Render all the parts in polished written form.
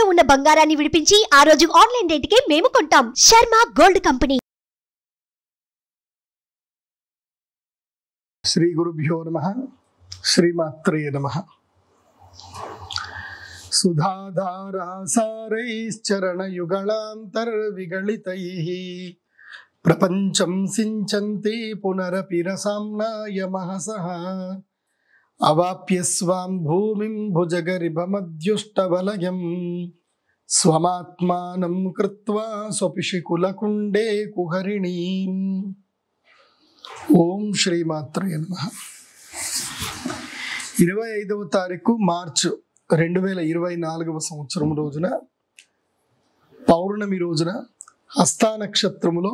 తాకట్టులో ఉన్న బంగారాన్ని విడిపించి ఆ రోజు ఆన్లైన్ రేటుకే మేము కొంటాం. Sharma gold company. శ్రీ గురుభ్యో నమః. శ్రీమాత్రే నమః. సుధాధారాసారైశ్చరణయుగళాంతర్విగళితైః ప్రపంచం సించంతి పునరపి రసామ్నాయ మహసః అవాప్య స్వాం భూమిం భుజగరిభమద్యుష్టవలయం స్వమాత్మానం కృత్వా స్వపిషికులకుండే కుహరిణీం. ఓం శ్రీమాత్రే నమః. 25వ తారీఖు మార్చి 2024 సంవత్సరం రోజున పౌర్ణమి రోజున హస్త నక్షత్రములో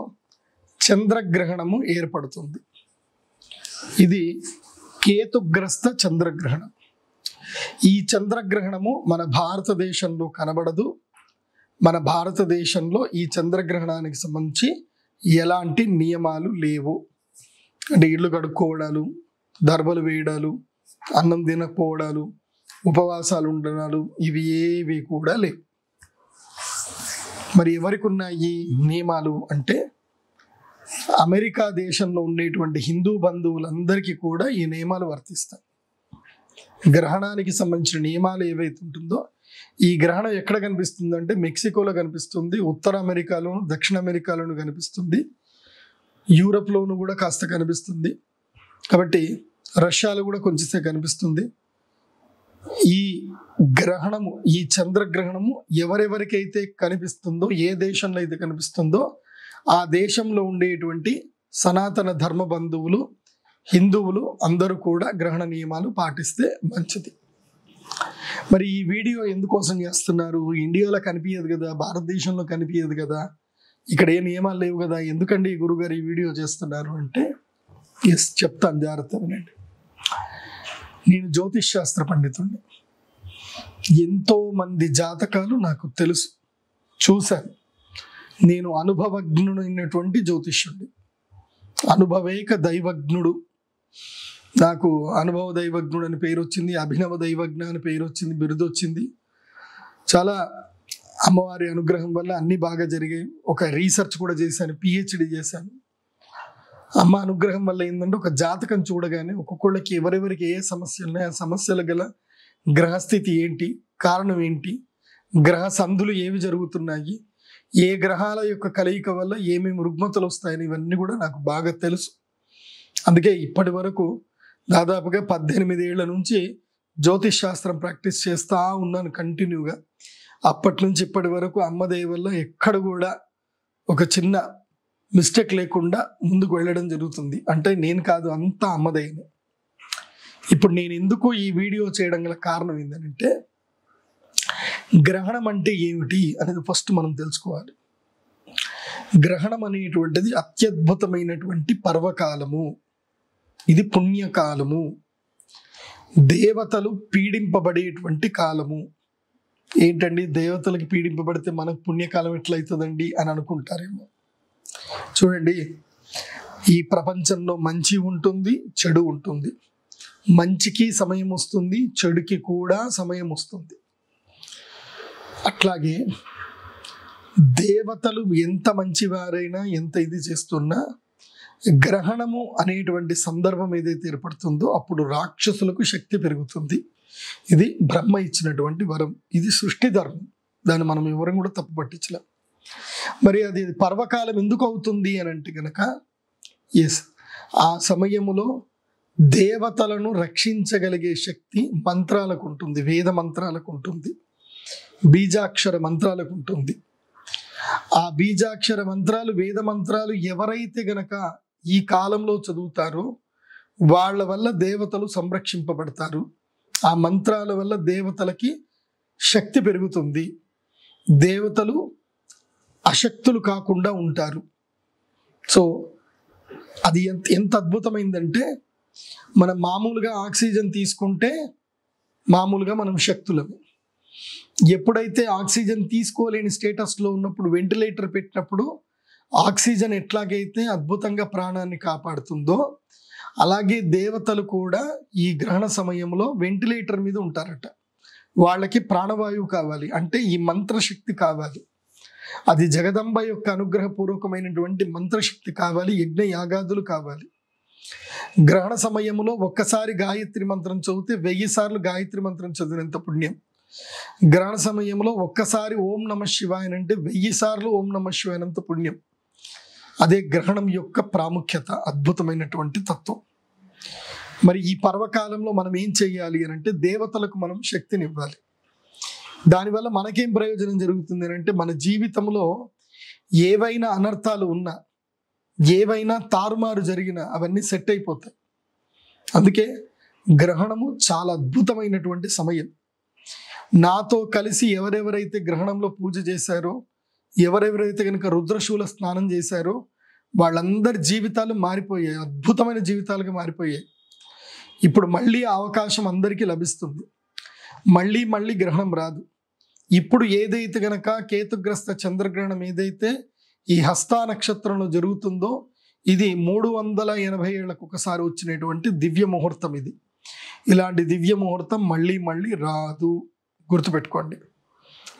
చంద్రగ్రహణము ఏర్పడుతుంది. ఇది కేతుగ్రస్త చంద్రగ్రహణం. ఈ చంద్రగ్రహణము మన భారతదేశంలో కనబడదు. మన భారతదేశంలో ఈ చంద్రగ్రహణానికి సంబంధించి ఎలాంటి నియమాలు లేవు. అంటే ఇళ్ళు కడుక్కోవడాలు, దర్బలు వేయడాలు, అన్నం తినకపోవడాలు, ఉపవాసాలు ఉండడాలు ఇవి ఏవి కూడా లేవు. మరి ఎవరికి ఉన్నాయి నియమాలు అంటే అమెరికా దేశంలో ఉండేటువంటి హిందూ బంధువులందరికీ కూడా ఈ నియమాలు వర్తిస్తాయి. గ్రహణానికి సంబంధించిన నియమాలు ఏవైతే ఉంటుందో ఈ గ్రహణం ఎక్కడ కనిపిస్తుంది అంటే మెక్సికోలో కనిపిస్తుంది, ఉత్తర అమెరికాలోను, దక్షిణ అమెరికాలోను కనిపిస్తుంది, యూరప్లోను కూడా కాస్త కనిపిస్తుంది, కాబట్టి రష్యాలో కూడా కొంచెంసేపు కనిపిస్తుంది. ఈ గ్రహణము, ఈ చంద్రగ్రహణము ఎవరెవరికైతే కనిపిస్తుందో, ఏ దేశంలో అయితే కనిపిస్తుందో ఆ దేశంలో ఉండేటువంటి సనాతన ధర్మ బంధువులు, హిందువులు అందరూ కూడా గ్రహణ నియమాలు పాటిస్తే మంచిది. మరి ఈ వీడియో ఎందుకోసం చేస్తున్నారు? ఇండియాలో కనిపించదు కదా, భారతదేశంలో కనిపించదు కదా, ఇక్కడ ఏ నియమాలు లేవు కదా, ఎందుకండి గురుగారు ఈ వీడియో చేస్తున్నారు అంటే చెప్తాను, జాగ్రత్తగా వినండి. నేను జ్యోతిష్ శాస్త్ర పండితుడిని. ఎంతో మంది జాతకాలు నాకు తెలుసు, చూశాను. నేను అనుభవజ్ఞుడైనటువంటి జ్యోతిష్యుడిని, అనుభవేక దైవజ్ఞుడు. నాకు అనుభవ దైవజ్ఞుడు అని పేరు వచ్చింది, అభినవ దైవజ్ఞ అని పేరు వచ్చింది, బిరుదు వచ్చింది. చాలా అమ్మవారి అనుగ్రహం వల్ల అన్ని బాగా జరిగాయి. ఒక రీసెర్చ్ కూడా చేశాను, పిహెచ్డి చేశాను. అమ్మ అనుగ్రహం వల్ల ఏంటంటే ఒక జాతకం చూడగానే ఒక్కొక్కళ్ళకి ఎవరెవరికి ఏ సమస్యలు ఉన్నాయి, ఆ సమస్యల గల గ్రహస్థితి ఏంటి, కారణం ఏంటి, గ్రహ సంధులు ఏవి జరుగుతున్నాయి, ఏ గ్రహాల యొక్క కలయిక వల్ల ఏమేమి రుగ్మతలు వస్తాయని ఇవన్నీ కూడా నాకు బాగా తెలుసు. అందుకే ఇప్పటి వరకు దాదాపుగా 18 ఏళ్ల నుంచి జ్యోతిష్ శాస్త్రం ప్రాక్టీస్ చేస్తూ ఉన్నాను కంటిన్యూగా. అప్పటి నుంచి ఇప్పటి వరకు అమ్మ దయ వల్ల ఎక్కడ కూడా ఒక చిన్న మిస్టేక్ లేకుండా ముందుకు వెళ్ళడం జరుగుతుంది. అంటే నేను కాదు, అంతా అమ్మదయ్యనే. ఇప్పుడు నేను ఎందుకు ఈ వీడియో చేయడం గల కారణం ఏంటంటే గ్రహణం అంటే ఏమిటి అనేది ఫస్ట్ మనం తెలుసుకోవాలి. గ్రహణం అనేటువంటిది అత్యద్భుతమైనటువంటి పర్వకాలము, ఇది పుణ్యకాలము, దేవతలు పీడింపబడేటువంటి కాలము. ఏంటండి దేవతలకి పీడింపబడితే మనకు పుణ్యకాలం ఎట్లయితుందండి అని అనుకుంటారేమో. చూడండి, ఈ ప్రపంచంలో మంచి ఉంటుంది, చెడు ఉంటుంది. మంచికి సమయం వస్తుంది, చెడుకి కూడా సమయం వస్తుంది. అట్లాగే దేవతలు ఎంత మంచివారైనా, ఎంత ఇది చేస్తున్నా గ్రహణము అనేటువంటి సందర్భం ఏదైతే ఏర్పడుతుందో అప్పుడు రాక్షసులకు శక్తి పెరుగుతుంది. ఇది బ్రహ్మ ఇచ్చినటువంటి వరం, ఇది సృష్టి ధర్మం. దాన్ని మనం ఎవరం కూడా తప్పు పట్టించలేం. మరి అది పర్వకాలం ఎందుకు అవుతుంది అని అంటే కనుక ఆ సమయములో దేవతలను రక్షించగలిగే శక్తి మంత్రాలకు ఉంటుంది, వేద మంత్రాలకు ఉంటుంది, బీజాక్షర మంత్రాలకు ఉంటుంది. ఆ బీజాక్షర మంత్రాలు, వేద మంత్రాలు ఎవరైతే గనక ఈ కాలంలో చదువుతారో వాళ్ళ వల్ల దేవతలు సంరక్షింపబడతారు. ఆ మంత్రాల వల్ల దేవతలకి శక్తి పెరుగుతుంది, దేవతలు అశక్తులు కాకుండా ఉంటారు. సో అది ఎంత అద్భుతమైందంటే మనం మామూలుగా ఆక్సిజన్ తీసుకుంటే మామూలుగా మనం శక్తులము. ఎప్పుడైతే ఆక్సిజన్ తీసుకోలేని స్టేటస్లో ఉన్నప్పుడు వెంటిలేటర్ పెట్టినప్పుడు ఆక్సిజన్ ఎట్లాగైతే అద్భుతంగా ప్రాణాన్ని కాపాడుతుందో అలాగే దేవతలు కూడా ఈ గ్రహణ సమయంలో వెంటిలేటర్ మీద ఉంటారట. వాళ్ళకి ప్రాణవాయువు కావాలి, అంటే ఈ మంత్రశక్తి కావాలి. అది జగదంబ యొక్క అనుగ్రహపూర్వకమైనటువంటి మంత్రశక్తి కావాలి, యజ్ఞ యాగాదులు కావాలి. గ్రహణ సమయంలో ఒక్కసారి గాయత్రి మంత్రం చదివితే 1000 సార్లు గాయత్రి మంత్రం చదివినంత పుణ్యం. గ్రహణ సమయంలో ఒక్కసారి ఓం నమ శివాయ అంటే 1000 సార్లు ఓం నమ శివాయనంత పుణ్యం. అదే గ్రహణం యొక్క ప్రాముఖ్యత, అద్భుతమైనటువంటి తత్వం. మరి ఈ పర్వకాలంలో మనం ఏం చెయ్యాలి అని అంటే దేవతలకు మనం శక్తిని ఇవ్వాలి. దానివల్ల మనకేం ప్రయోజనం జరుగుతుంది అని అంటే మన జీవితంలో ఏవైనా అనర్థాలు ఉన్నా, ఏవైనా తారుమారు జరిగినా అవన్నీ సెట్ అయిపోతాయి. అందుకే గ్రహణము చాలా అద్భుతమైనటువంటి సమయం. నాతో కలిసి ఎవరెవరైతే గ్రహణంలో పూజ చేశారో, ఎవరెవరైతే కనుక రుద్రశూల స్నానం చేశారో వాళ్ళందరి జీవితాలు మారిపోయాయి, అద్భుతమైన జీవితాలుగా మారిపోయాయి. ఇప్పుడు మళ్ళీ ఆ అవకాశం అందరికీ లభిస్తుంది. మళ్ళీ మళ్ళీ గ్రహణం రాదు. ఇప్పుడు ఏదైతే గనక కేతుగ్రస్త చంద్రగ్రహణం ఏదైతే ఈ హస్తా నక్షత్రంలో జరుగుతుందో ఇది 380 ఏళ్లకు ఒకసారి వచ్చినటువంటి దివ్య ముహూర్తం. ఇది ఇలాంటి దివ్య ముహూర్తం మళ్ళీ మళ్ళీ రాదు, గుర్తుపెట్టుకోండి.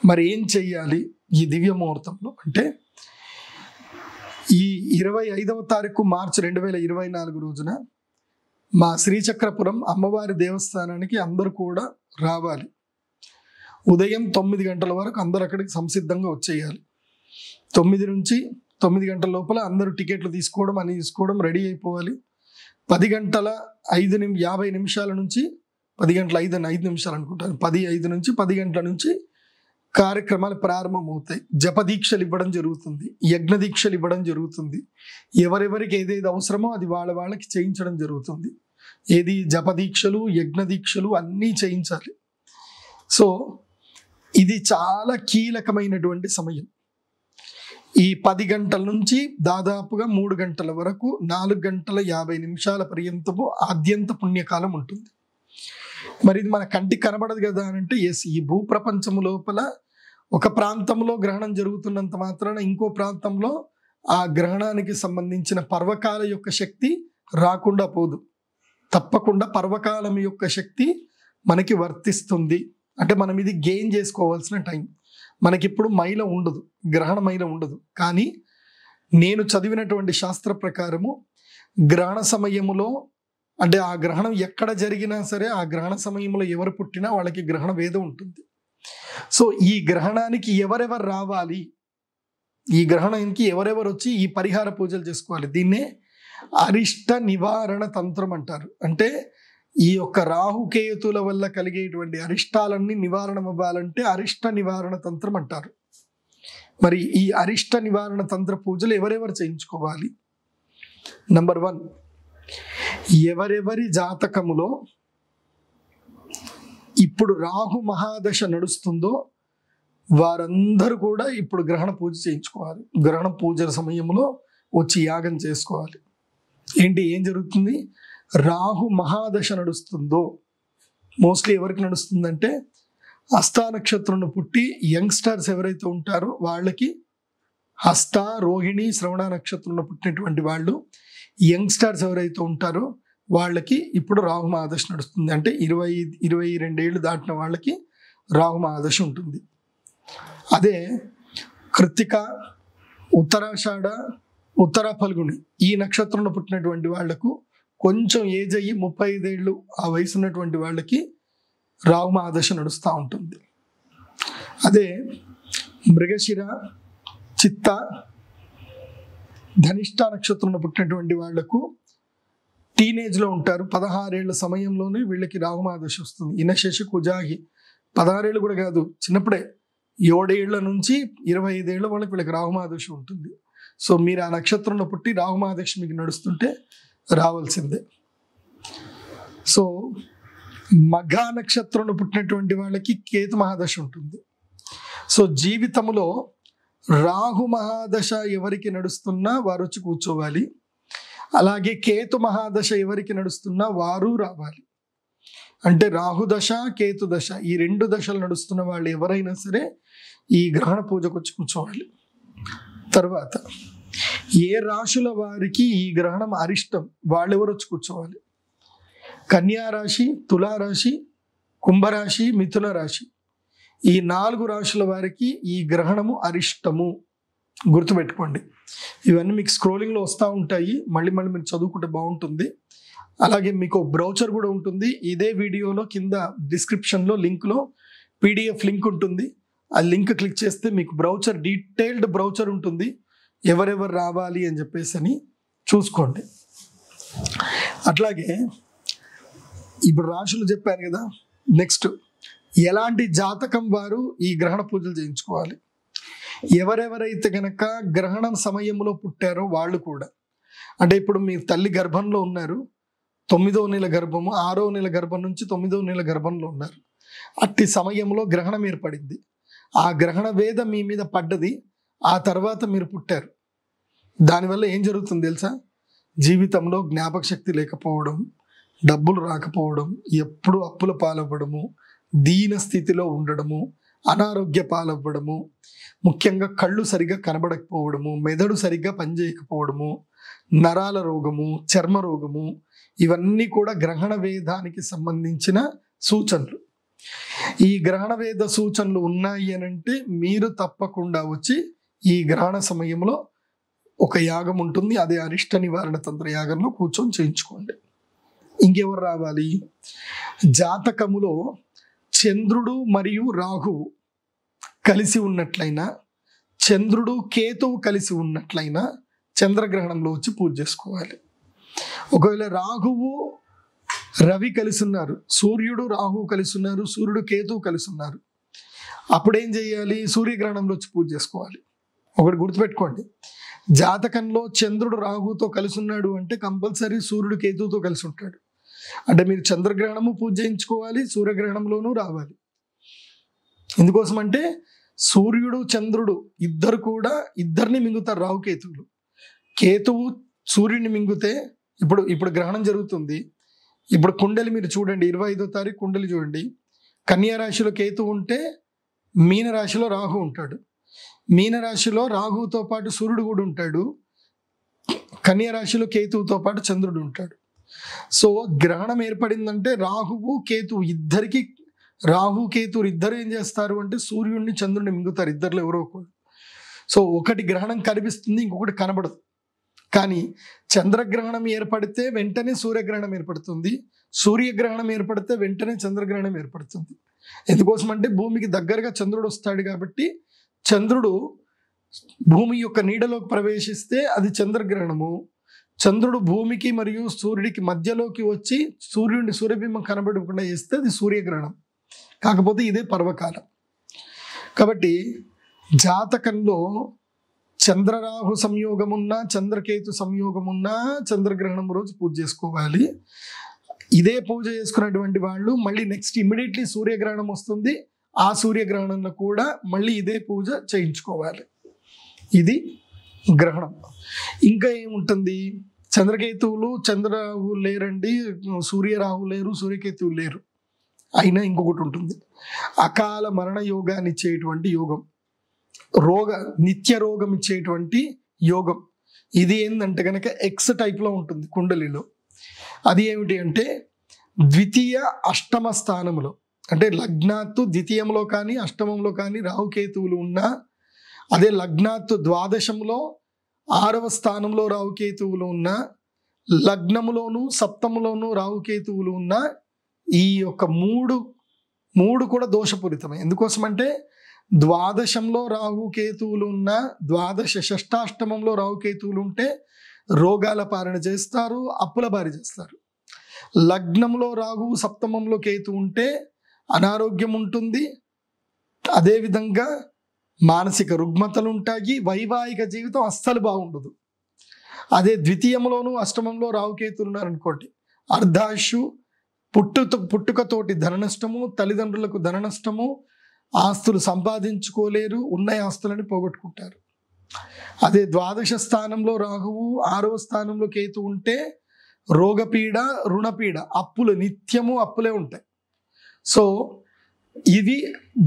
మరి ఏం చెయ్యాలి ఈ దివ్య ముహూర్తంలో అంటే ఈ 25వ తారీఖు మార్చి 2024 రోజున మా శ్రీచక్రపురం అమ్మవారి దేవస్థానానికి అందరూ కూడా రావాలి. ఉదయం 9 గంటల వరకు అందరు అక్కడికి సంసిద్ధంగా వచ్చేయాలి. 9 నుంచి 9 గంటల లోపల అందరూ టికెట్లు తీసుకోవడం రెడీ అయిపోవాలి. 10 గంటల 50 నిమిషాల నుంచి 10 గంటల 5 నిమిషాలు అనుకుంటాను, 10:05 నుంచి 10 గంటల నుంచి కార్యక్రమాలు ప్రారంభమవుతాయి. జపదీక్షలు ఇవ్వడం జరుగుతుంది, యజ్ఞ దీక్షలు ఇవ్వడం జరుగుతుంది. ఎవరెవరికి ఏదేది అవసరమో అది వాళ్ళకి చేయించడం జరుగుతుంది. ఏది జపదీక్షలు, యజ్ఞ దీక్షలు అన్నీ చేయించాలి. సో ఇది చాలా కీలకమైనటువంటి సమయం. ఈ 10 గంటల నుంచి దాదాపుగా 3 గంటల వరకు 4 గంటల 50 నిమిషాల పర్యంతము ఆద్యంత పుణ్యకాలం ఉంటుంది. మరి ఇది మన కంటికి కనబడదు కదా అని అంటే ఎస్, ఈ భూప్రపంచము లోపల ఒక ప్రాంతంలో గ్రహణం జరుగుతున్నంత మాత్రాన ఇంకో ప్రాంతంలో ఆ గ్రహణానికి సంబంధించిన పర్వకాల యొక్క శక్తి రాకుండా పోదు. తప్పకుండా పర్వకాలం యొక్క శక్తి మనకి వర్తిస్తుంది. అంటే మనం ఇది గెయిన్ చేసుకోవాల్సిన టైం. మనకిప్పుడు మైల ఉండదు, గ్రహణ మైల ఉండదు. కానీ నేను చదివినటువంటి శాస్త్ర ప్రకారము గ్రహణ సమయములో అంటే ఆ గ్రహణం ఎక్కడ జరిగినా సరే ఆ గ్రహణ సమయంలో ఎవరు పుట్టినా వాళ్ళకి గ్రహణ వేదం ఉంటుంది. సో ఈ గ్రహణానికి ఎవరెవరు రావాలి, ఈ గ్రహణానికి ఎవరెవరు వచ్చి ఈ పరిహార పూజలు చేసుకోవాలి, దీన్నే అరిష్ట నివారణ తంత్రం అంటారు. అంటే ఈ యొక్క రాహుకేతుల వల్ల కలిగేటువంటి అరిష్టాలన్నీ నివారణ అవ్వాలంటే అరిష్ట నివారణ తంత్రం అంటారు. మరి ఈ అరిష్ట నివారణ తంత్ర పూజలు ఎవరెవరు చేయించుకోవాలి? నంబర్ 1, ఎవరెవరి జాతకములో ఇప్పుడు రాహు మహాదశ నడుస్తుందో వారందరూ కూడా ఇప్పుడు గ్రహణ పూజ చేయించుకోవాలి. గ్రహణ పూజల సమయంలో వచ్చి యాగం చేసుకోవాలి. ఏం జరుగుతుంది? రాహు మహాదశ నడుస్తుందో మోస్ట్లీ ఎవరికి నడుస్తుందంటే హస్త నక్షత్రంలో పుట్టి యంగ్స్టర్స్ ఎవరైతే ఉంటారో వాళ్ళకి, హస్త, రోహిణి, శ్రవణ నక్షత్రంలో పుట్టినటువంటి వాళ్ళు యంగ్స్టర్స్ ఎవరైతే ఉంటారో వాళ్ళకి ఇప్పుడు రాహు మహాదశ నడుస్తుంది. అంటే 22 ఏళ్ళు దాటిన వాళ్ళకి రాహు మహాదశ ఉంటుంది. అదే కృత్తిక, ఉత్తరాషాఢ, ఉత్తర ఫల్గుని ఈ నక్షత్రంలో పుట్టినటువంటి వాళ్లకు కొంచెం ఏజ్ అయ్యి 35 ఏళ్ళు ఆ వయసు ఉన్నటువంటి వాళ్ళకి రాహు మహాదశ నడుస్తూ ఉంటుంది. అదే మృగశిర, చిత్త, ధనిష్ట నక్షత్రంలో పుట్టినటువంటి వాళ్లకు టీనేజ్లో ఉంటారు. 16 ఏళ్ల సమయంలోనే వీళ్ళకి రాహు మహాదశ వస్తుంది. ఇనశేష కుజాగి 16 ఏళ్ళు కూడా కాదు, చిన్నప్పుడే 7 ఏళ్ల నుంచి 25 ఏళ్ళ వాళ్ళకి వీళ్ళకి రాహు మహాదశ ఉంటుంది. సో మీరు ఆ నక్షత్రంలో పుట్టి రాహు మహాదశ మీకు నడుస్తుంటే రావాల్సిందే. సో మఘ నక్షత్రంలో పుట్టినటువంటి వాళ్ళకి కేతు మహాదశ ఉంటుంది. సో జీవితంలో రాహు మహాదశ ఎవరికి నడుస్తున్నా వారు వచ్చి కూర్చోవాలి. అలాగే కేతు మహాదశ ఎవరికి నడుస్తున్నా వారు రావాలి. అంటే రాహుదశ, కేతు దశ ఈ 2 దశలు నడుస్తున్న వాళ్ళు ఎవరైనా సరే ఈ గ్రహణ పూజకు వచ్చి కూర్చోవాలి. తర్వాత ఏ రాశుల వారికి ఈ గ్రహణం అరిష్టం వాళ్ళెవరు వచ్చి కూర్చోవాలి? కన్యా రాశి, తులారాశి, కుంభరాశి, మిథున రాశి ఈ 4 రాశుల వారికి ఈ గ్రహణము అరిష్టము, గుర్తుపెట్టుకోండి. ఇవన్నీ మీకు స్క్రోలింగ్లో వస్తూ ఉంటాయి, మళ్ళీ మీరు చదువుకుంటే బాగుంటుంది. అలాగే మీకు బ్రౌచర్ కూడా ఉంటుంది. ఇదే వీడియోలో కింద డిస్క్రిప్షన్లో లింక్లో PDF లింక్ ఉంటుంది. ఆ లింక్ క్లిక్ చేస్తే మీకు బ్రౌచర్, డీటెయిల్డ్ బ్రౌచర్ ఉంటుంది, ఎవరెవరు రావాలి అని చెప్పేసి చూసుకోండి. అట్లాగే ఇప్పుడు రాశులు చెప్పాను కదా, నెక్స్ట్ ఎలాంటి జాతకం వారు ఈ గ్రహణ పూజలు చేయించుకోవాలి. ఎవరెవరైతే కనుక గ్రహణం సమయంలో పుట్టారో వాళ్ళు కూడా, అంటే ఇప్పుడు మీ తల్లి గర్భంలో ఉన్నారు, 9వ నెల గర్భము, 6వ నెల గర్భం నుంచి 9వ నెల గర్భంలో ఉన్నారు, అట్టి సమయంలో గ్రహణం ఏర్పడింది. ఆ గ్రహణ వేద మీ మీద పడ్డది, ఆ తర్వాత మీరు పుట్టారు. దానివల్ల ఏం జరుగుతుంది తెలుసా? జీవితంలో జ్ఞాపక శక్తి లేకపోవడం, డబ్బులు రాకపోవడం, ఎప్పుడు అప్పుల పాలవ్వడము, దీన స్థితిలో ఉండడము, అనారోగ్య పాలవ్వడము, ముఖ్యంగా కళ్ళు సరిగ్గా కనబడకపోవడము, మెదడు సరిగ్గా పనిచేయకపోవడము, నరాల రోగము, చర్మ రోగము, ఇవన్నీ కూడా గ్రహణ వేదానికి సంబంధించిన సూచనలు. ఈ గ్రహణ వేద సూచనలు ఉన్నాయి అనంటే మీరు తప్పకుండా వచ్చి ఈ గ్రహణ సమయంలో ఒక యాగం ఉంటుంది, అదే అరిష్ట నివారణ తంత్ర యాగంలో కూర్చొని చేయించుకోండి. ఇంకెవరు రావాలి? జాతకములో చంద్రుడు మరియు రాహువు కలిసి ఉన్నట్లయినా, చంద్రుడు కేతువు కలిసి ఉన్నట్లయినా చంద్రగ్రహణంలో వచ్చి పూజ చేసుకోవాలి. ఒకవేళ రాహువు రవి కలిసి ఉన్నారు, సూర్యుడు రాహువు కలిసి ఉన్నారు, సూర్యుడు కేతువు కలిసి ఉన్నారు, అప్పుడేం చేయాలి? సూర్యగ్రహణంలో వచ్చి పూజ చేసుకోవాలి. ఒకటి గుర్తుపెట్టుకోండి, జాతకంలో చంద్రుడు రాహువుతో కలిసి ఉన్నాడు అంటే కంపల్సరీ సూర్యుడు కేతువుతో కలిసి ఉంటాడు. అంటే మీరు చంద్రగ్రహణము పూజ చేయించుకోవాలి, సూర్యగ్రహణంలోనూ రావాలి. ఎందుకోసం అంటే సూర్యుడు చంద్రుడు ఇద్దరు కూడా ఇద్దరిని మింగుతారు రాహుకేతువులు. కేతువు సూర్యుడిని మింగితే ఇప్పుడు గ్రహణం జరుగుతుంది. ఇప్పుడు కుండలి మీరు చూడండి, 25వ తారీఖు కుండలి చూడండి. కన్యా రాశిలో కేతువు ఉంటే మీన రాశిలో రాహు ఉంటాడు. మీన రాశిలో రాహుతో పాటు సూర్యుడు కూడా ఉంటాడు, కన్యా రాశిలో కేతువుతో పాటు చంద్రుడు ఉంటాడు. సో గ్రహణం ఏర్పడిందంటే రాహువు కేతువు ఇద్దరికి, రాహు కేతువు ఇద్దరు ఏం చేస్తారు అంటే సూర్యుడిని చంద్రుడిని మింగుతారు, ఇద్దరులో ఎవరో ఒకరు. సో ఒకటి గ్రహణం కనిపిస్తుంది, ఇంకొకటి కనబడదు. కానీ చంద్రగ్రహణం ఏర్పడితే వెంటనే సూర్యగ్రహణం ఏర్పడుతుంది, సూర్యగ్రహణం ఏర్పడితే వెంటనే చంద్రగ్రహణం ఏర్పడుతుంది. ఎందుకోసం అంటే భూమికి దగ్గరగా చంద్రుడు వస్తాడు కాబట్టి, చంద్రుడు భూమి యొక్క నీడలోకి ప్రవేశిస్తే అది చంద్రగ్రహణము, చంద్రుడు భూమికి మరియు సూర్యుడికి మధ్యలోకి వచ్చి సూర్యబింబం కనబడకుండా చేస్తే అది సూర్యగ్రహణం. కాకపోతే ఇదే పర్వకాలం. కాబట్టి జాతకంలో చంద్రరాహు సంయోగం ఉన్నా, చంద్రకేతు సంయోగం ఉన్నా చంద్రగ్రహణం రోజు పూజ చేసుకోవాలి. ఇదే పూజ చేసుకున్నటువంటి వాళ్ళు మళ్ళీ నెక్స్ట్ ఇమ్మీడియట్లీ సూర్యగ్రహణం వస్తుంది, ఆ సూర్యగ్రహణంలో కూడా మళ్ళీ ఇదే పూజ చేయించుకోవాలి. ఇది గ్రహణం. ఇంకా ఏముంటుంది? చంద్రకేతువులు చంద్రరాహు లేరండి, సూర్యరాహు లేరు, సూర్యకేతువు లేరు. అయినా ఇంకొకటి ఉంటుంది, అకాల మరణ యోగాన్ని ఇచ్చేటువంటి యోగం, నిత్య రోగం ఇచ్చేటువంటి యోగం. ఇది ఏంటంటే కనుక ఎక్స్ టైప్లో ఉంటుంది కుండలిలో. అది ఏమిటి అంటే ద్వితీయ అష్టమ స్థానంలో, అంటే లగ్నాత్తు ద్వితీయంలో కానీ అష్టమంలో కానీ రాహుకేతువులు ఉన్నా, అదే లగ్నాత్తు ద్వాదశంలో 6వ స్థానంలో రాహుకేతువులు ఉన్నా, లగ్నములోను సప్తములోను రాహుకేతువులు ఉన్నా, ఈ యొక్క మూడు కూడా దోషపూరితమే. ఎందుకోసమంటే ద్వాదశంలో రాహుకేతువులు ఉన్న, ద్వాదశ షష్టాష్టమంలో రాహుకేతువులు ఉంటే రోగాల పాలన చేస్తారు, అప్పుల బారి చేస్తారు. లగ్నంలో రాహు సప్తమంలో కేతు ఉంటే అనారోగ్యం ఉంటుంది, అదేవిధంగా మానసిక రుగ్మతలు ఉంటాయి, వైవాహిక జీవితం అస్సలు బాగుండదు. అదే ద్వితీయంలోను అష్టమంలో రాహుకేతులు ఉన్నారనుకోండి, అర్ధాయుషు, పుట్టుకతోటి ధన నష్టము, తల్లిదండ్రులకు ధన నష్టము, ఆస్తులు సంపాదించుకోలేరు, ఉన్న ఆస్తులని పోగొట్టుకుంటారు. అదే ద్వాదశ స్థానంలో రాహువు 6వ స్థానంలో కేతు ఉంటే రోగపీడ, రుణపీడ, అప్పులు, నిత్యము అప్పులే ఉంటాయి. సో ఇవి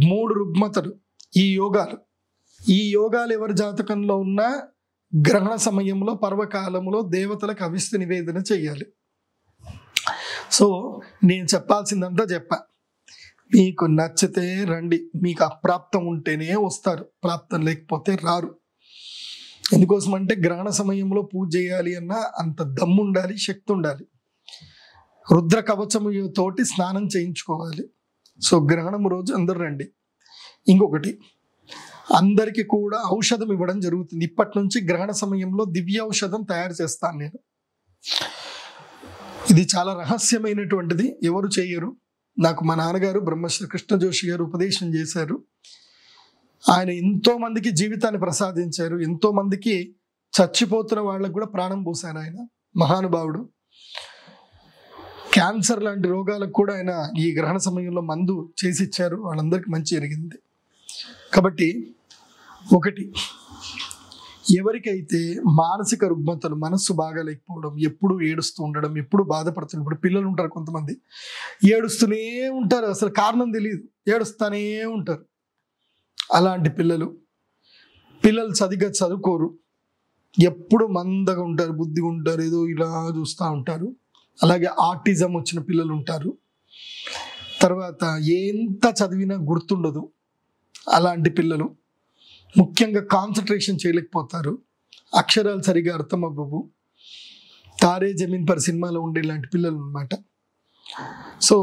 3 రుగ్మతలు. ఈ యోగాలు ఎవరి జాతకంలో ఉన్నా గ్రహణ సమయంలో పర్వకాలంలో దేవతలకు అవిష్టి నివేదన చేయాలి. సో నేను చెప్పాల్సిందంతా చెప్పా. మీకు నచ్చితే రండి, మీకు అప్రాప్తం ఉంటేనే వస్తారు, ప్రాప్తం లేకపోతే రారు. ఎందుకోసం అంటే గ్రహణ సమయంలో పూజ చేయాలి అన్న అంత దమ్ము ఉండాలి, శక్తి ఉండాలి. రుద్ర కవచము తోటి స్నానం చేయించుకోవాలి. సో గ్రహణం రోజు అందరు రండి. ఇంకొకటి, అందరికీ కూడా ఔషధం ఇవ్వడం జరుగుతుంది. ఇప్పటి నుంచి గ్రహణ సమయంలో దివ్య ఔషధం తయారు చేస్తాను నేను. ఇది చాలా రహస్యమైనటువంటిది, ఎవరు చేయరు. నాకు మా నాన్నగారు బ్రహ్మశ్రీ కృష్ణ జోషి గారు ఉపదేశం చేశారు. ఆయన ఎంతో మందికి జీవితాన్ని ప్రసాదించారు, ఎంతో మందికి చచ్చిపోతున్న వాళ్ళకు కూడా ప్రాణం పోశారు. ఆయన మహానుభావుడు. క్యాన్సర్ లాంటి రోగాలకు కూడా ఆయన ఈ గ్రహణ సమయంలో మందు చేసి ఇచ్చారు, వాళ్ళందరికీ మంచి జరిగింది. కాబట్టి ఒకటి, ఎవరికైతే మానసిక రుగ్మతలు, మనస్సు బాగా లేకపోవడం, ఎప్పుడు ఏడుస్తూ ఉండడం, ఎప్పుడు బాధపడుతున్నారు. ఇప్పుడు పిల్లలు ఉంటారు, కొంతమంది ఏడుస్తూనే ఉంటారు, అసలు కారణం తెలియదు, ఏడుస్తూనే ఉంటారు. అలాంటి పిల్లలు సరిగ్గా చదువుకోరు, ఎప్పుడు మందగా ఉంటారు, బుద్ధిగా ఉంటారు, ఏదో ఇలా చూస్తూ ఉంటారు. అలాగే ఆటిజం వచ్చిన పిల్లలు ఉంటారు. తర్వాత ఎంత చదివినా గుర్తుండదు అలాంటి పిల్లలు. ముఖ్యంగా కాన్సన్ట్రేషన్ చేయలేకపోతారు, అక్షరాలు సరిగా అర్థం అవ్వవు. తారే జమీన్ పర్ సినిమాలో ఉండే ఇలాంటి పిల్లలు అన్నమాట. సో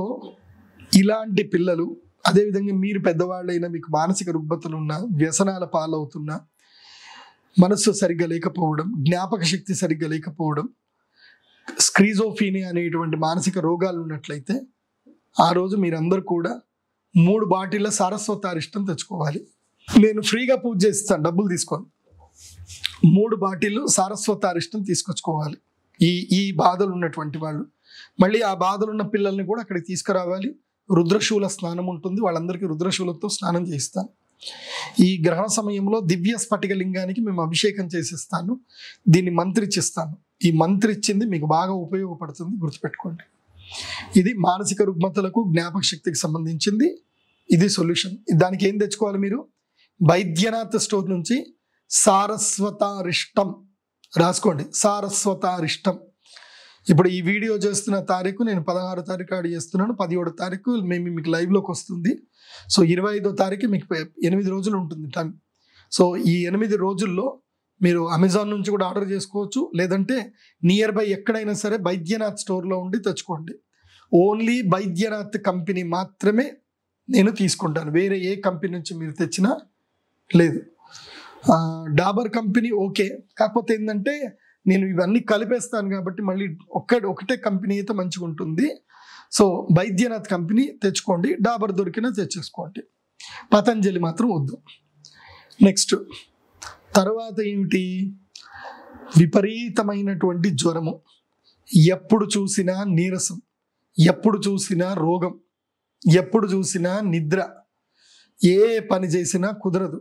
ఇలాంటి పిల్లలు, అదేవిధంగా మీరు పెద్దవాళ్ళైనా మీకు మానసిక రుగ్మతలు ఉన్నా, వ్యసనాల పాలవుతున్నా, మనస్సు సరిగ్గా లేకపోవడం, జ్ఞాపక శక్తి సరిగ్గా లేకపోవడం, స్క్రీజోఫీనియా అనేటువంటి మానసిక రోగాలు ఉన్నట్లయితే ఆ రోజు మీరందరూ కూడా 3 బాటిళ్ళ సారస్వతారిష్టం తెచ్చుకోవాలి. నేను ఫ్రీగా పూజ చేస్తాను, డబ్బులు తీసుకోను. 3 బాటిళ్ళు సారస్వతారిష్టం తీసుకొచ్చుకోవాలి. ఈ బాధలు ఉన్నటువంటి వాళ్ళు, మళ్ళీ ఆ బాధలు ఉన్న పిల్లల్ని కూడా అక్కడికి తీసుకురావాలి. రుద్రశూల స్నానం ఉంటుంది, వాళ్ళందరికీ రుద్రశూలతో స్నానం చేయిస్తాను. ఈ గ్రహణ సమయంలో దివ్య స్ఫటిక లింగానికి మేము అభిషేకం చేసిస్తాను, దీన్ని మంత్రిచ్చిస్తాను. ఈ మంత్రిచ్చింది మీకు బాగా ఉపయోగపడుతుంది, గుర్తుపెట్టుకోండి. ఇది మానసిక రుగ్మతలకు, జ్ఞాపక శక్తికి సంబంధించింది. ఇది సొల్యూషన్. దానికి ఏం తెచ్చుకోవాలి మీరు? వైద్యనాథ్ స్టోర్ నుంచి సారస్వతారిష్టం రాసుకోండి, సారస్వతారిష్టం. ఇప్పుడు ఈ వీడియో చేస్తున్న తారీఖు నేను 16వ తారీఖు ఆడి చేస్తున్నాను, 17వ తారీఖు మేము మీకు లైవ్లోకి వస్తుంది. సో 25వ తారీఖు మీకు 8 రోజులు ఉంటుంది టైం. సో ఈ 8 రోజుల్లో మీరు అమెజాన్ నుంచి కూడా ఆర్డర్ చేసుకోవచ్చు, లేదంటే నియర్ బై ఎక్కడైనా సరే వైద్యనాథ్ స్టోర్లో ఉండి తెచ్చుకోండి. ఓన్లీ వైద్యనాథ్ కంపెనీ మాత్రమే నేను తీసుకుంటాను, వేరే ఏ కంపెనీ నుంచి మీరు తెచ్చినా లేదు. డాబర్ కంపెనీ ఓకే, కాకపోతే ఏంటంటే నేను ఇవన్నీ కలిపేస్తాను కాబట్టి మళ్ళీ ఒకటే కంపెనీ అయితే మంచిగా ఉంటుంది. సో వైద్యనాథ్ కంపెనీ తెచ్చుకోండి, డాబర్ దొరికినా తెచ్చేసుకోండి, పతంజలి మాత్రం వద్దు. నెక్స్ట్ తర్వాత ఏమిటి? విపరీతమైనటువంటి జ్వరము, ఎప్పుడు చూసినా నీరసం, ఎప్పుడు చూసినా రోగం, ఎప్పుడు చూసినా నిద్ర, ఏ పని చేసినా కుదరదు,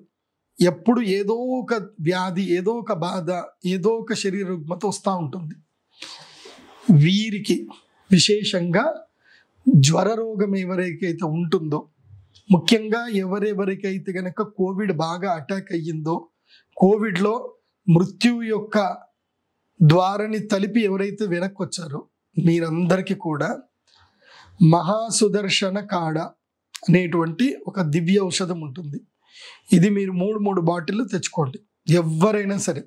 ఎప్పుడు ఏదో ఒక వ్యాధి, ఏదో ఒక బాధ, ఏదో ఒక శరీర రుగ్మత వస్తూ ఉంటుంది. వీరికి విశేషంగా జ్వర రోగం ఎవరికైతే ఉంటుందో, ముఖ్యంగా ఎవరెవరికైతే కనుక కోవిడ్ బాగా అటాక్ అయ్యిందో, కోవిడ్లో మృత్యు యొక్క ద్వారాన్ని తలిపి ఎవరైతే వెనక్కి వచ్చారో మీరందరికీ కూడా మహాసుదర్శన కాడ అనేటువంటి ఒక దివ్య ఔషధం ఉంటుంది. ఇది మీరు 3 బాటిళ్ళు తెచ్చుకోండి. ఎవరైనా సరే,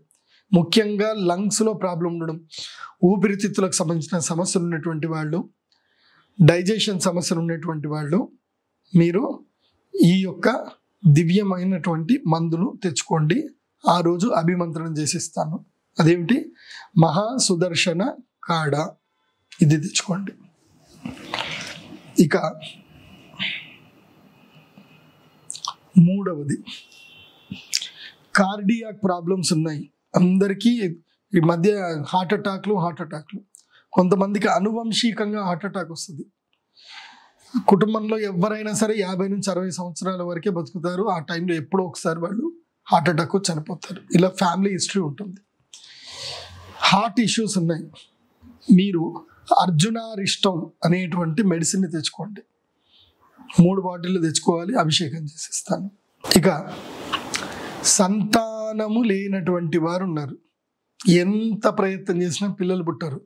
ముఖ్యంగా లంగ్స్లో ప్రాబ్లం ఉండడం, ఊపిరితిత్తులకు సంబంధించిన సమస్యలు ఉన్నటువంటి వాళ్ళు, డైజెషన్ సమస్యలు ఉన్నటువంటి వాళ్ళు, మీరు ఈ యొక్క దివ్యమైనటువంటి మందును తెచ్చుకోండి. ఆ రోజు అభిమంత్రణం చేసిస్తాను. అదేమిటి? మహాసుదర్శన కాడ, ఇది తెచ్చుకోండి. ఇక 3వది, కార్డియాక్ ప్రాబ్లమ్స్ ఉన్నాయి అందరికీ ఈ మధ్య. హార్ట్ అటాక్లు, కొంతమందికి అనువంశికంగా హార్ట్ అటాక్ వస్తుంది. కుటుంబంలో ఎవరైనా సరే 50 నుంచి 60 సంవత్సరాల వరకే బతుకుతారు. ఆ టైంలో ఎప్పుడో ఒకసారి వాళ్ళు హార్ట్ అటాక్ చనిపోతారు. ఇలా ఫ్యామిలీ హిస్టరీ ఉంటుంది. హార్ట్ ఇష్యూస్ ఉన్నాయి, మీరు అర్జునారిష్టం అనేటువంటి మెడిసిన్ని తెచ్చుకోండి. 3 బాటిళ్ళు తెచ్చుకోవాలి, అభిషేకం చేసిస్తాను. ఇక సంతానము లేనటువంటి వారు ఉన్నారు, ఎంత ప్రయత్నం చేసినా పిల్లలు పుట్టారు.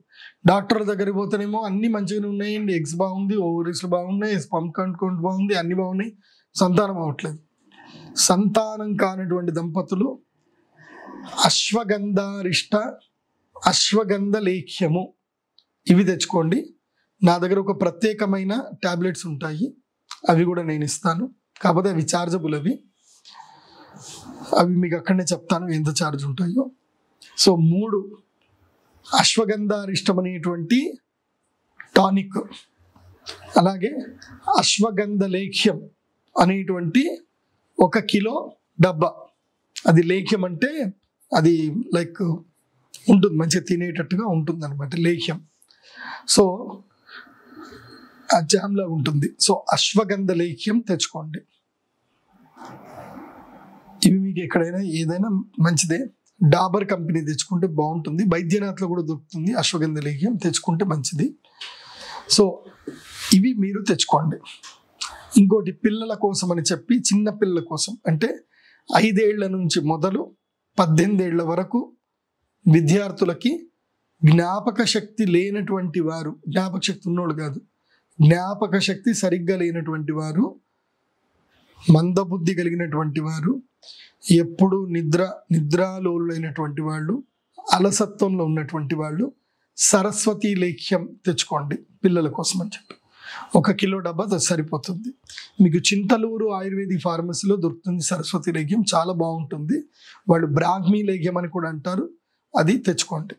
డాక్టర్ దగ్గరికి పోతేనేమో అన్ని మంచిగానే ఉన్నాయండి, ఎగ్స్ బాగుంది, ఓవరీస్లు బాగున్నాయి, స్పర్మ్ కౌంట్ బాగుంది, అన్ని బాగున్నాయి, సంతానం అవ్వట్లేదు. సంతానం కానటువంటి దంపతులు అశ్వగంధ లేఖ్యము ఇవి తెచ్చుకోండి. నా దగ్గర ఒక ప్రత్యేకమైన టాబ్లెట్స్ ఉంటాయి, అవి కూడా నేను ఇస్తాను. కాకపోతే అవి చార్జబుల్, అవి మీకు అక్కడనే చెప్తాను ఎంత ఛార్జ్ ఉంటాయో. సో 3 అశ్వగంధారిష్టం అనేటువంటి టానిక్, అలాగే అశ్వగంధ లేఖ్యం అనేటువంటి 1 కిలో డబ్బా. అది లేఖ్యం అంటే అది లైక్ ఉంటుంది, మంచిగా తినేటట్టుగా ఉంటుంది అనమాట లేఖ్యం. సో ఆ జామ్లా ఉంటుంది. సో అశ్వగంధ లేఖ్యం తెచ్చుకోండి. ఇవి మీకు ఎక్కడైనా ఏదైనా మంచిదే. డాబర్ కంపెనీ తెచ్చుకుంటే బాగుంటుంది, వైద్యనాథ్లో కూడా దొరుకుతుంది అశ్వగంధ లేఖ్యం, తెచ్చుకుంటే మంచిది. సో ఇవి మీరు తెచ్చుకోండి. ఇంకోటి పిల్లల కోసం అని చెప్పి, చిన్న పిల్లల కోసం అంటే 5 ఏళ్ల నుంచి మొదలు 18 ఏళ్ల వరకు విద్యార్థులకి జ్ఞాపక శక్తి లేనటువంటి వారు, జ్ఞాపక శక్తి ఉన్నోళ్ళు కాదు, జ్ఞాపక శక్తి సరిగ్గా లేనటువంటి వారు, మందబుద్ధి కలిగినటువంటి వారు, ఎప్పుడు నిద్రాలోలైనటువంటి వాళ్ళు, అలసత్వంలో ఉన్నటువంటి వాళ్ళు సరస్వతి లేఖ్యం తెచ్చుకోండి పిల్లల కోసం అని చెప్పి. 1 కిలో డబ్బా సరిపోతుంది. మీకు చింతలూరు ఆయుర్వేదిక్ ఫార్మసీలో దొరుకుతుంది సరస్వతి లేఖ్యం, చాలా బాగుంటుంది. వాళ్ళు బ్రాహ్మీ లేఖ్యం అని కూడా అంటారు, అది తెచ్చుకోండి.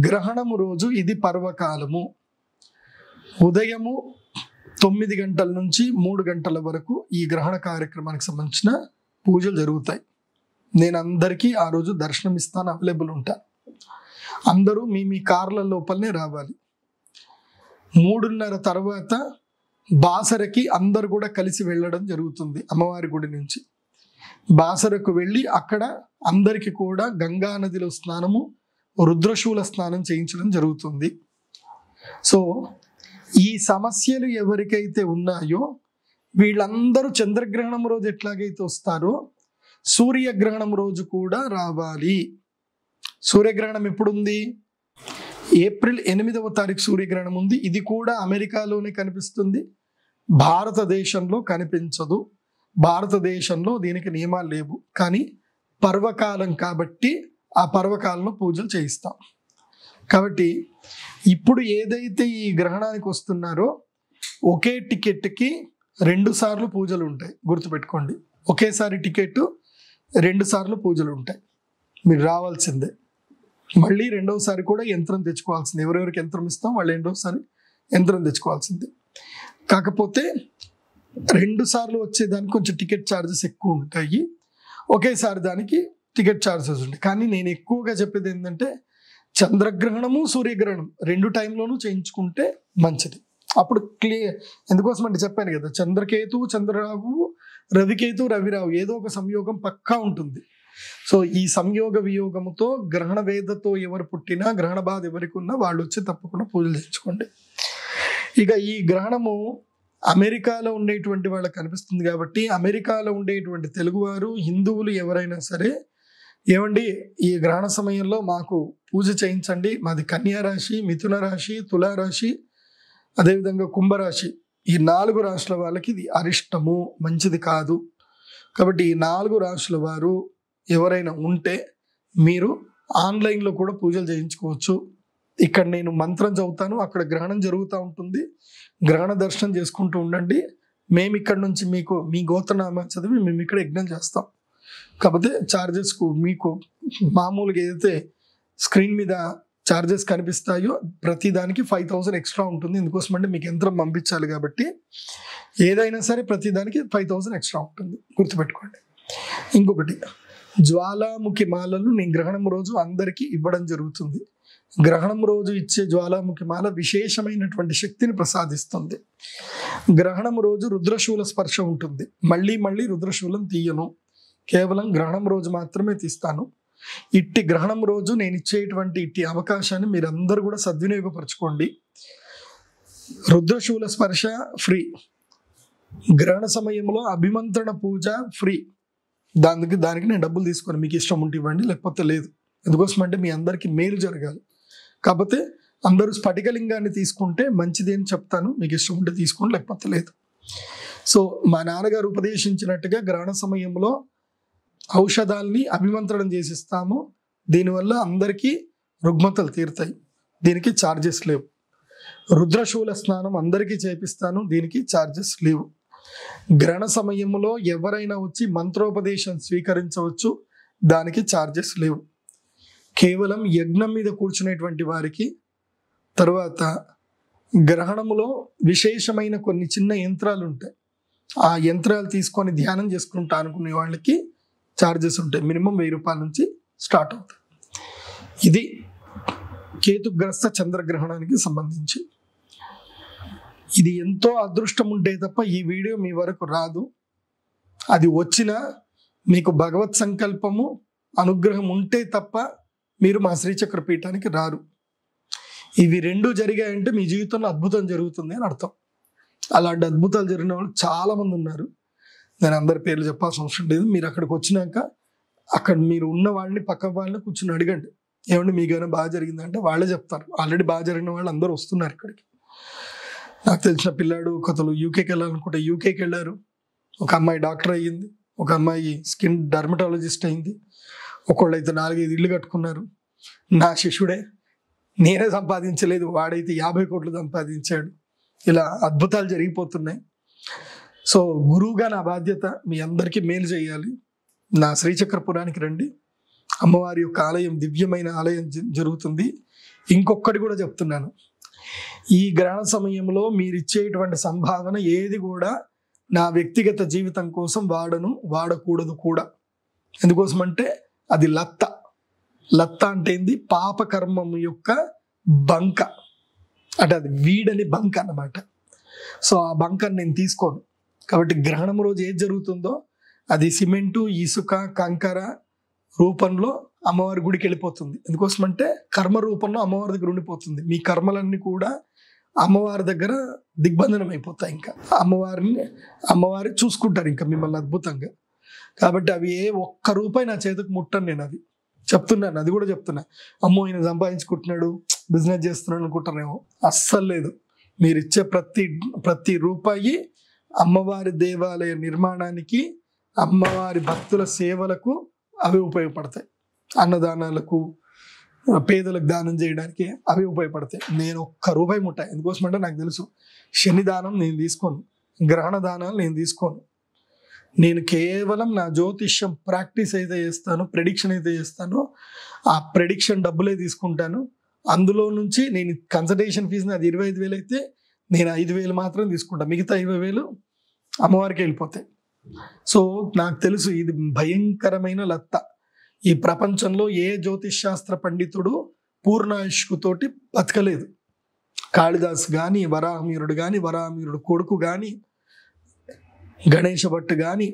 గ్రహణము రోజు ఇది పర్వకాలము. ఉదయము 9 గంటల నుంచి 3 గంటల వరకు ఈ గ్రహణ కార్యక్రమానికి సంబంధించిన పూజలు జరుగుతాయి. నేను అందరికీ ఆ రోజు దర్శనం ఇస్తాను, అవైలబుల్ ఉంటాను. అందరూ మీ కార్ల లోపలనే రావాలి. 3:30 తర్వాత బాసరకి అందరు కూడా కలిసి వెళ్ళడం జరుగుతుంది. అమ్మవారి గుడి నుంచి బాసరకు వెళ్ళి అక్కడ అందరికి కూడా గంగా నదిలో స్నానము, రుద్రశూల స్నానం చేయించడం జరుగుతుంది. సో ఈ సమస్యలు ఎవరికైతే ఉన్నాయో వీళ్ళందరూ చంద్రగ్రహణం రోజు ఎట్లాగైతే వస్తారో సూర్యగ్రహణం రోజు కూడా రావాలి. సూర్యగ్రహణం ఎప్పుడుంది? ఏప్రిల్ 8వ తారీఖు సూర్యగ్రహణం ఉంది. ఇది కూడా అమెరికాలోనే కనిపిస్తుంది, భారతదేశంలో కనిపించదు. భారతదేశంలో దీనికి నియమాలు లేవు, కానీ పర్వకాలం కాబట్టి ఆ పర్వకాలంలో పూజలు చేయిస్తాం. కాబట్టి ఇప్పుడు ఏదైతే ఈ గ్రహణానికి వస్తున్నారో ఒకే టికెట్కి 2 సార్లు పూజలు ఉంటాయి, గుర్తుపెట్టుకోండి. ఒకేసారి టికెట్ 2 సార్లు పూజలు ఉంటాయి, మీరు రావాల్సిందే. మళ్ళీ 2వసారి కూడా యంత్రం తెచ్చుకోవాల్సింది. ఎవరెవరికి యంత్రం ఇస్తాం వాళ్ళు 2వసారి యంత్రం తెచ్చుకోవాల్సిందే. కాకపోతే 2 సార్లు వచ్చేదానికి కొంచెం టికెట్ ఛార్జెస్ ఎక్కువ ఉంటాయి, ఒకేసారి దానికి టికెట్ ఛార్జెస్ ఉంటాయి. కానీ నేను ఎక్కువగా చెప్పేది ఏంటంటే చంద్రగ్రహణము సూర్యగ్రహణం 2 టైంలోనూ చేయించుకుంటే మంచిది. అప్పుడు క్లియర్. ఎందుకోసం అంటే చెప్పాను కదా, చంద్రకేతు చంద్రరావు, రవికేతు రవిరావు, ఏదో ఒక సంయోగం పక్కా ఉంటుంది. సో ఈ సంయోగ వియోగముతో గ్రహణ వేదతో ఎవరు పుట్టినా, గ్రహణ బాధ ఎవరికి ఉన్నా వాళ్ళు వచ్చి తప్పకుండా పూజలు చేయించుకోండి. ఇక ఈ గ్రహణము అమెరికాలో ఉండేటువంటి వాళ్ళకి కనిపిస్తుంది కాబట్టి అమెరికాలో ఉండేటువంటి తెలుగువారు, హిందువులు ఎవరైనా సరే, ఏమండి ఈ గ్రహణ సమయంలో మాకు పూజ చేయించండి, మాది కన్యా రాశి, మిథున రాశి, తులారాశి, అదేవిధంగా కుంభరాశి, ఈ 4 రాశుల వాళ్ళకి ఇది అరిష్టము, మంచిది కాదు. కాబట్టి ఈ 4 రాశుల వారు ఎవరైనా ఉంటే మీరు ఆన్లైన్లో కూడా పూజలు చేయించుకోవచ్చు. ఇక్కడ నేను మంత్రం చదువుతాను, అక్కడ గ్రహణం జరుగుతూ ఉంటుంది, గ్రహణ దర్శనం చేసుకుంటూ ఉండండి. మేము ఇక్కడ నుంచి మీకు మీ గోత్రనామా చదివి మేము ఇక్కడ యజ్ఞం చేస్తాం. కాకపోతే ఛార్జెస్కు మీకు మామూలుగా ఏదైతే స్క్రీన్ మీద ఛార్జెస్ కనిపిస్తాయో ప్రతి దానికి 5,000 ఎక్స్ట్రా ఉంటుంది. ఎందుకోసం అంటే మీకు యంత్రం పంపించాలి కాబట్టి ఏదైనా సరే ప్రతి దానికి 5,000 ఎక్స్ట్రా ఉంటుంది, గుర్తుపెట్టుకోండి. ఇంకొకటి, జ్వాలాముఖి మాలలు నేను గ్రహణం రోజు అందరికీ ఇవ్వడం జరుగుతుంది. గ్రహణం రోజు ఇచ్చే జ్వాలాముఖి మాల విశేషమైనటువంటి శక్తిని ప్రసాదిస్తుంది. గ్రహణం రోజు రుద్రశూల స్పర్శ ఉంటుంది. మళ్ళీ రుద్రశూలం తీయను, కేవలం గ్రహణం రోజు మాత్రమే తీస్తాను. ఇట్టి గ్రహణం రోజు నేను ఇచ్చేటువంటి ఇట్టి అవకాశాన్ని మీరందరూ కూడా సద్వినియోగపరచుకోండి. రుద్రశూల స్పర్శ ఫ్రీ, గ్రహణ సమయంలో అభిమంత్రణ పూజ ఫ్రీ. దానికి నేను డబ్బులు తీసుకొని మీకు ఇష్టం ఉంటే ఇవ్వండి, లేకపోతే లేదు, ఎందుకోసం అంటే మీ అందరికీ మేలు జరగాలి. కాకపోతే అందరూ స్ఫటికలింగాన్ని తీసుకుంటే మంచిది అని చెప్తాను. మీకు ఇష్టం ఉంటే తీసుకోండి, లేకపోతే లేదు. సో మా నాన్నగారు ఉపదేశించినట్టుగా గ్రహణ సమయంలో ఔషధాల్ని అభిమంత్రణం చేసిస్తాము. దీనివల్ల అందరికీ రుగ్మతలు తీరుతాయి. దీనికి ఛార్జెస్ లేవు. రుద్రశూల స్నానం అందరికీ చేపిస్తాను. దీనికి ఛార్జెస్ లేవు. గ్రహణ సమయంలో ఎవరైనా వచ్చి మంత్రోపదేశం స్వీకరించవచ్చు. దానికి ఛార్జెస్ లేవు. కేవలం యజ్ఞం మీద కూర్చునేటువంటి వారికి, తర్వాత గ్రహణములో విశేషమైన కొన్ని చిన్న యంత్రాలు ఉంటాయి, ఆ యంత్రాలు తీసుకొని ధ్యానం చేసుకుంటా అనుకునే వాళ్ళకి ఛార్జెస్ ఉంటాయి. మినిమం 1000 రూపాయల నుంచి స్టార్ట్ అవుతాయి. ఇది కేతుగ్రస్త చంద్రగ్రహణానికి సంబంధించి. ఇది ఎంతో అదృష్టం ఉంటే తప్ప ఈ వీడియో మీ వరకు రాదు. అది వచ్చినా మీకు భగవత్ సంకల్పము అనుగ్రహం ఉంటే తప్ప మీరు మా శ్రీచక్ర పీఠానికి రారు. ఇవి రెండు జరిగాయంటే మీ జీవితంలో అద్భుతం జరుగుతుంది అని అర్థం. అలాంటి అద్భుతాలు జరిగిన వాళ్ళు చాలామంది ఉన్నారు. నేను అందరి పేర్లు చెప్పాల్సిన అవసరం లేదు. మీరు అక్కడికి వచ్చినాక అక్కడ మీరు ఉన్న వాళ్ళని, పక్క వాళ్ళని కూర్చొని అడగండి, ఏమంటే మీకైనా బాగా జరిగిందంటే వాళ్ళే చెప్తారు. ఆల్రెడీ బాగా జరిగిన వాళ్ళు అందరూ వస్తున్నారు ఇక్కడికి. నాకు తెలిసిన పిల్లాడు ఒకతలు యూకేకి వెళ్ళాలనుకుంటే యూకేకి వెళ్ళారు. ఒక అమ్మాయి డాక్టర్ అయ్యింది. ఒక అమ్మాయి స్కిన్ డర్మటాలజిస్ట్ అయింది. ఒకళ్ళైతే 4-5 ఇళ్ళు కట్టుకున్నారు. నా శిష్యుడే, నేనే సంపాదించలేదు, వాడైతే 50 కోట్లు సంపాదించాడు. ఇలా అద్భుతాలు జరిగిపోతున్నాయి. సో గురువుగా నా బాధ్యత మీ అందరికీ మేలు చేయాలి. నా శ్రీచక్రపురానికి రండి. అమ్మవారి యొక్క ఆలయం దివ్యమైన ఆలయం జరుగుతుంది. ఇంకొకటి కూడా చెప్తున్నాను, ఈ గ్రహణ సమయంలో మీరు ఇచ్చేటువంటి సంభావన ఏది కూడా నా వ్యక్తిగత జీవితం కోసం వాడకూడదు కూడా. ఎందుకోసం అంటే అది లత్త. లత్త అంటే ఏంది? పాపకర్మం యొక్క బంక, అంటే అది వీడని బంక అన్నమాట. సో ఆ బంకని నేను తీసుకోను. కాబట్టి గ్రహణం రోజు ఏది జరుగుతుందో అది సిమెంటు, ఇసుక, కంకర రూపంలో అమ్మవారి గుడికి వెళ్ళిపోతుంది. ఎందుకోసం అంటే కర్మ రూపంలో అమ్మవారి దగ్గర ఉండిపోతుంది. మీ కర్మలన్నీ కూడా అమ్మవారి దగ్గర దిగ్బంధనం అయిపోతాయి. ఇంకా అమ్మవారి చూసుకుంటారు ఇంకా మిమ్మల్ని అద్భుతంగా. కాబట్టి అవి ఒక్క రూపాయి నా చేతికి ముట్టను. నేను అది చెప్తున్నాను, అది కూడా చెప్తున్నా. అమ్మో ఈయన సంపాదించుకుంటున్నాడు, బిజినెస్ చేస్తున్నాడు అనుకుంటారేమో. అస్సలు లేదు. మీరు ఇచ్చే ప్రతి రూపాయి అమ్మవారి దేవాలయ నిర్మాణానికి, అమ్మవారి భక్తుల సేవలకు అవి ఉపయోగపడతాయి. అన్నదానాలకు, పేదలకు దానం చేయడానికి అవి ఉపయోగపడతాయి. నేను ఒక్క రూపాయి ముట్టాయి. ఎందుకోసం అంటే నాకు తెలుసు, శని దానం నేను తీసుకోను, గ్రహణ దానాలు నేను తీసుకోను. నేను కేవలం నా జ్యోతిష్యం ప్రాక్టీస్ అయితే చేస్తాను, ప్రెడిక్షన్ అయితే చేస్తానో ఆ ప్రెడిక్షన్ డబ్బులే తీసుకుంటాను. అందులో నుంచి నేను కన్సల్టేషన్ ఫీజు అది 25,000 అయితే నేను 5,000 మాత్రం తీసుకుంటాను. మిగతా 20,000 అమ్మవారికి వెళ్ళిపోతాయి. సో నాకు తెలుసు ఇది భయంకరమైన లత్త. ఈ ప్రపంచంలో ఏ జ్యోతిష్ శాస్త్ర పండితుడు పూర్ణాయుష్కుతోటి బతకలేదు. కాళిదాస్ కానీ, వరాహమీరుడు కానీ, వరాహమీరుడు కొడుకు కానీ, గణేష భట్ కానీ,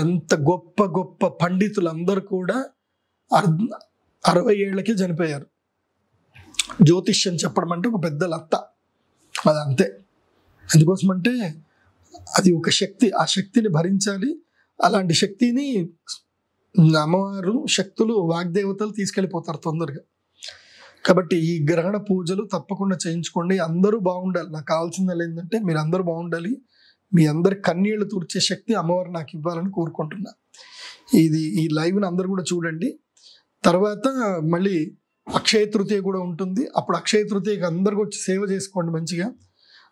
ఎంత గొప్ప గొప్ప పండితులందరూ కూడా 60 ఏళ్ళకే చనిపోయారు. జ్యోతిష్యం చెప్పడం అంటే ఒక పెద్ద లత్త, అది అంతే. ఎందుకోసమంటే అది ఒక శక్తి, ఆ శక్తిని భరించాలి. అలాంటి శక్తిని అమ్మవారు, శక్తులు, వాగ్దేవతలు తీసుకెళ్ళిపోతారు తొందరగా. కాబట్టి ఈ గ్రహణ పూజలు తప్పకుండా చేయించుకోండి. అందరూ బాగుండాలి. నాకు కావాల్సింది ఏంటంటే మీరు అందరూ బాగుండాలి. మీ అందరి కన్నీళ్లు తుడిచే శక్తి అమ్మవారు నాకు ఇవ్వాలని కోరుకుంటున్నా. ఈ లైవ్ని అందరూ కూడా చూడండి. తర్వాత మళ్ళీ అక్షయ తృతీయ కూడా ఉంటుంది. అప్పుడు అక్షయ తృతీయకి అందరికి వచ్చి సేవ చేసుకోండి మంచిగా.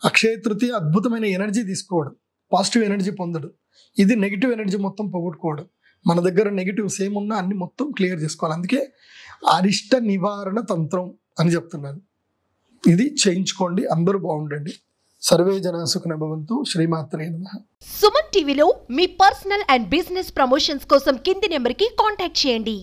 అక్షయ తృతీయ అద్భుతమైన ఎనర్జీ తీసుకోవడం, పాజిటివ్ ఎనర్జీ పొందడం. ఇది నెగిటివ్ ఎనర్జీ మొత్తం పోగొట్టుకోవడం. మన దగ్గర నెగిటివ్స్ ఏమున్నా అన్ని మొత్తం క్లియర్ చేసుకోవాలి. అందుకే అరిష్ట నివారణ తంత్రం అని చెప్తున్నాను. ఇది చేయించుకోండి, అందరూ బాగుండండి. సర్వే జనా సుఖినో భవంతు. శ్రీమాత్రే నమః. సుమన్ టీవీలో మీ పర్సనల్ అండ్ బిజినెస్ ప్రమోషన్స్ కోసం కింది నెంబర్కి కాంటాక్ట్ చేయండి.